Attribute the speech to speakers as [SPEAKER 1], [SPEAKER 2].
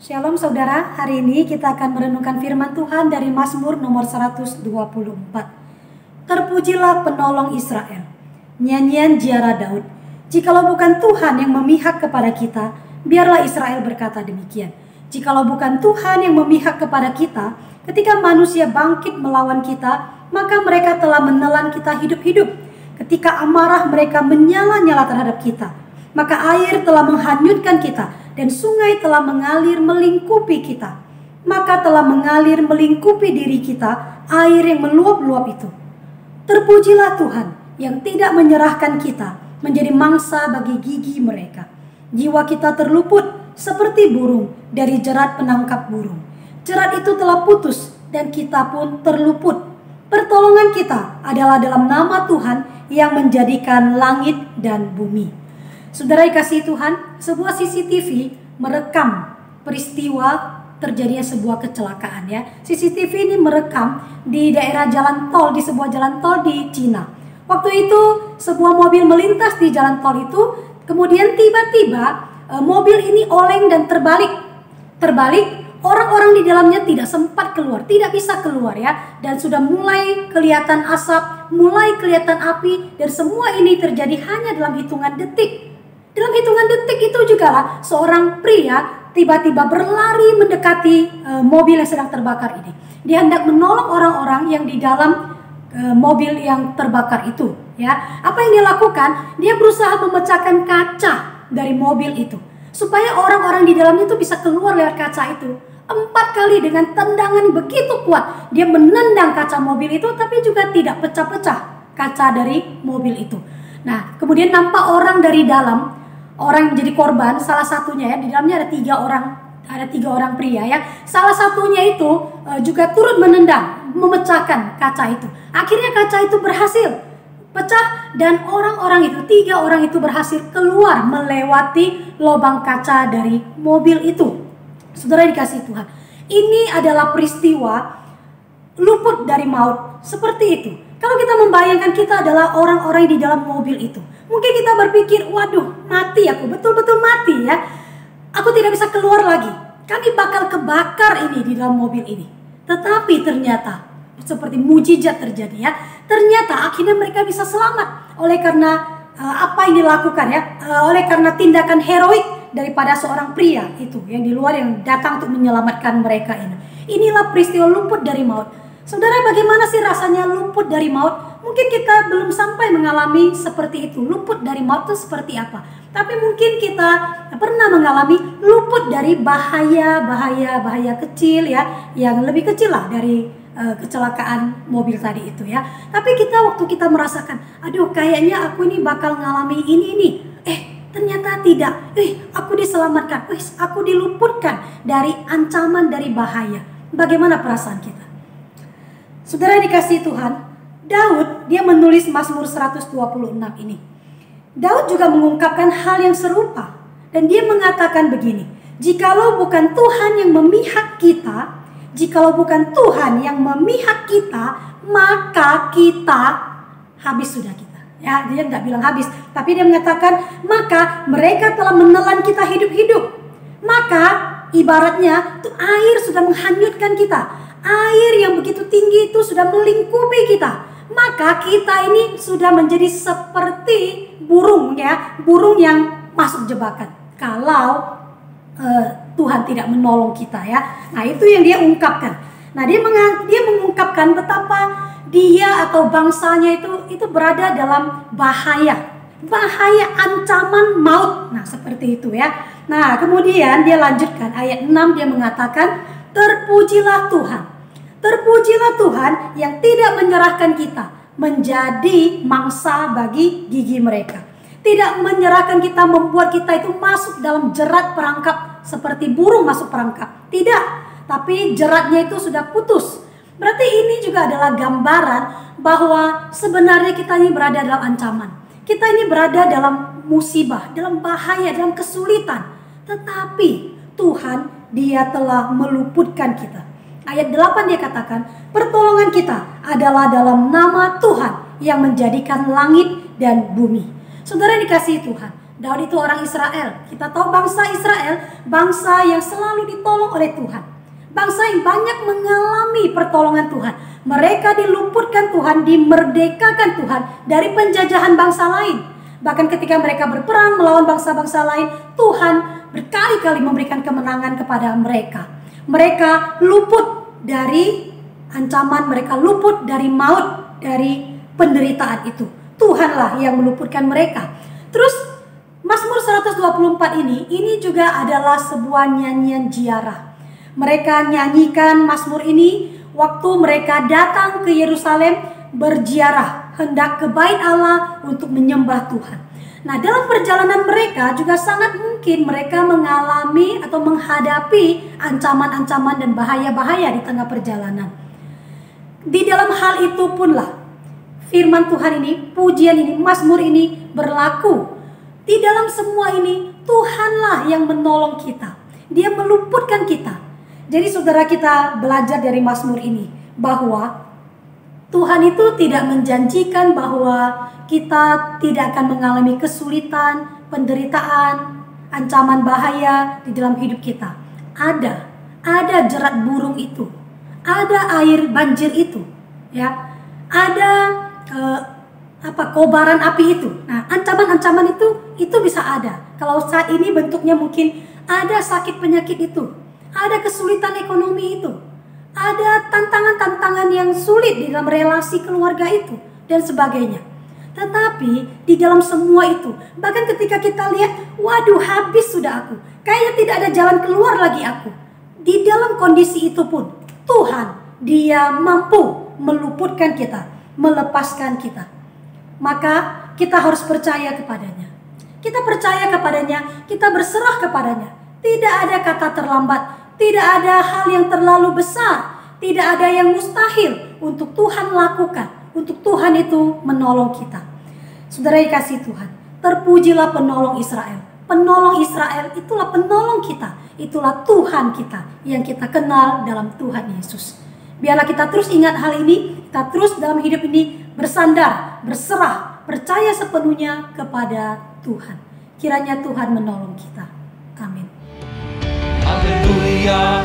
[SPEAKER 1] Shalom saudara, hari ini kita akan merenungkan firman Tuhan dari Mazmur nomor 124. Terpujilah penolong Israel. Nyanyian Ziarah Daud. Jikalau bukan Tuhan yang memihak kepada kita, biarlah Israel berkata demikian. Jikalau bukan Tuhan yang memihak kepada kita, ketika manusia bangkit melawan kita, maka mereka telah menelan kita hidup-hidup. Ketika amarah mereka menyala-nyala terhadap kita, maka air telah menghanyutkan kita, dan sungai telah mengalir melingkupi kita. Maka telah mengalir melingkupi diri kita air yang meluap-luap itu. Terpujilah Tuhan yang tidak menyerahkan kita menjadi mangsa bagi gigi mereka. Jiwa kita terluput seperti burung dari jerat penangkap burung. Jerat itu telah putus dan kita pun terluput. Pertolongan kita adalah dalam nama Tuhan yang menjadikan langit dan bumi. Saudara dikasihi Tuhan, sebuah CCTV merekam peristiwa terjadinya sebuah kecelakaan ya. CCTV ini merekam di daerah jalan tol, di sebuah jalan tol di Cina. Waktu itu sebuah mobil melintas di jalan tol itu, kemudian tiba-tiba mobil ini oleng dan terbalik. Orang-orang di dalamnya tidak sempat keluar, tidak bisa keluar ya. Dan sudah mulai kelihatan asap, mulai kelihatan api, dan semua ini terjadi hanya dalam hitungan detik. Dalam hitungan detik itu juga lah seorang pria tiba-tiba berlari mendekati mobil yang sedang terbakar ini. Dia hendak menolong orang-orang yang di dalam mobil yang terbakar itu. Ya, apa yang dia lakukan? Dia berusaha memecahkan kaca dari mobil itu supaya orang-orang di dalamnya itu bisa keluar lewat kaca itu. 4 kali dengan tendangan begitu kuat dia menendang kaca mobil itu, tapi juga tidak pecah-pecah kaca dari mobil itu. Nah, kemudian nampak orang dari dalam. Orang yang menjadi korban, salah satunya ya, di dalamnya ada tiga orang pria ya. Salah satunya itu juga turut menendang, memecahkan kaca itu. Akhirnya kaca itu berhasil pecah dan orang-orang itu, 3 orang itu berhasil keluar melewati lubang kaca dari mobil itu. Saudara dikasihi Tuhan, ini adalah peristiwa luput dari maut seperti itu. Kalau kita membayangkan kita adalah orang-orang di dalam mobil itu, mungkin kita berpikir, waduh, mati aku, betul-betul mati ya. Aku tidak bisa keluar lagi. Kami bakal kebakar ini di dalam mobil ini. Tetapi ternyata seperti mujizat terjadi ya. Ternyata akhirnya mereka bisa selamat oleh karena apa yang dilakukan ya, oleh karena tindakan heroik daripada seorang pria itu yang di luar yang datang untuk menyelamatkan mereka ini. Inilah peristiwa luput dari maut. Saudara, bagaimana sih rasanya luput dari maut? Mungkin kita belum sampai mengalami seperti itu. Luput dari maut itu seperti apa? Tapi mungkin kita pernah mengalami luput dari bahaya kecil ya, yang lebih kecil lah dari kecelakaan mobil tadi itu ya. Tapi waktu kita merasakan, aduh kayaknya aku ini bakal ngalami ini nih. Ternyata tidak. Aku diselamatkan. Aku diluputkan dari ancaman, dari bahaya. Bagaimana perasaan kita? Saudara dikasihi Tuhan, Daud dia menulis Mazmur 126 ini. Daud juga mengungkapkan hal yang serupa dan dia mengatakan begini, jikalau bukan Tuhan yang memihak kita, maka kita habis sudah kita. Ya, dia nggak bilang habis, tapi dia mengatakan maka mereka telah menelan kita hidup-hidup. Maka ibaratnya tuh air sudah menghanyutkan kita. Air yang begitu tinggi itu sudah melingkupi kita. Maka kita ini sudah menjadi seperti burung ya, burung yang masuk jebakan kalau Tuhan tidak menolong kita ya. Nah, itu yang dia ungkapkan. Nah, dia mengungkapkan betapa dia atau bangsanya itu berada dalam bahaya ancaman maut. Nah, seperti itu ya. Nah, kemudian dia lanjutkan ayat 6, dia mengatakan terpujilah Tuhan. Terpujilah Tuhan yang tidak menyerahkan kita menjadi mangsa bagi gigi mereka. Tidak menyerahkan kita, membuat kita itu masuk dalam jerat perangkap seperti burung masuk perangkap. Tidak, tapi jeratnya itu sudah putus. Berarti ini juga adalah gambaran bahwa sebenarnya kita ini berada dalam ancaman. Kita ini berada dalam musibah, dalam bahaya, dalam kesulitan. Tetapi Tuhan dia telah meluputkan kita. Ayat 8 dia katakan, pertolongan kita adalah dalam nama Tuhan yang menjadikan langit dan bumi. Saudara dikasihi Tuhan, Daud itu orang Israel. Kita tahu bangsa Israel, bangsa yang selalu ditolong oleh Tuhan. Bangsa yang banyak mengalami pertolongan Tuhan. Mereka diluputkan Tuhan, dimerdekakan Tuhan dari penjajahan bangsa lain. Bahkan ketika mereka berperang melawan bangsa-bangsa lain, Tuhan berkali-kali memberikan kemenangan kepada mereka. Mereka luput dari ancaman, mereka luput dari maut, dari penderitaan itu. Tuhanlah yang meluputkan mereka. Terus Mazmur 124 ini juga adalah sebuah nyanyian ziarah. Mereka nyanyikan Mazmur ini waktu mereka datang ke Yerusalem berziarah, hendak ke bait Allah untuk menyembah Tuhan. Nah, dalam perjalanan mereka juga sangat mungkin mereka mengalami atau menghadapi ancaman-ancaman dan bahaya-bahaya di tengah perjalanan. Di dalam hal itu punlah firman Tuhan ini, pujian ini, Mazmur ini berlaku. Di dalam semua ini, Tuhanlah yang menolong kita. Dia meluputkan kita. Jadi saudara, kita belajar dari Mazmur ini bahwa Tuhan itu tidak menjanjikan bahwa kita tidak akan mengalami kesulitan, penderitaan, ancaman bahaya di dalam hidup kita. Ada jerat burung itu. Ada air banjir itu. Ya. Ada kobaran api itu. Nah, ancaman-ancaman itu bisa ada. Kalau saat ini bentuknya mungkin ada sakit penyakit itu, ada kesulitan ekonomi itu, ada tantangan-tantangan yang sulit di dalam relasi keluarga itu dan sebagainya. Tetapi di dalam semua itu, bahkan ketika kita lihat, waduh habis sudah aku, kayaknya tidak ada jalan keluar lagi aku. Di dalam kondisi itu pun Tuhan, Dia mampu meluputkan kita, melepaskan kita. Maka kita harus percaya kepadanya. Kita percaya kepadanya, kita berserah kepadanya. Tidak ada kata terlambat, tidak ada hal yang terlalu besar, tidak ada yang mustahil untuk Tuhan lakukan, untuk Tuhan itu menolong kita. Saudara yang kasih Tuhan, terpujilah penolong Israel. Penolong Israel itulah penolong kita, itulah Tuhan kita yang kita kenal dalam Tuhan Yesus. Biarlah kita terus ingat hal ini, kita terus dalam hidup ini bersandar, berserah, percaya sepenuhnya kepada Tuhan. Kiranya Tuhan menolong kita. Amin.
[SPEAKER 2] Haleluya.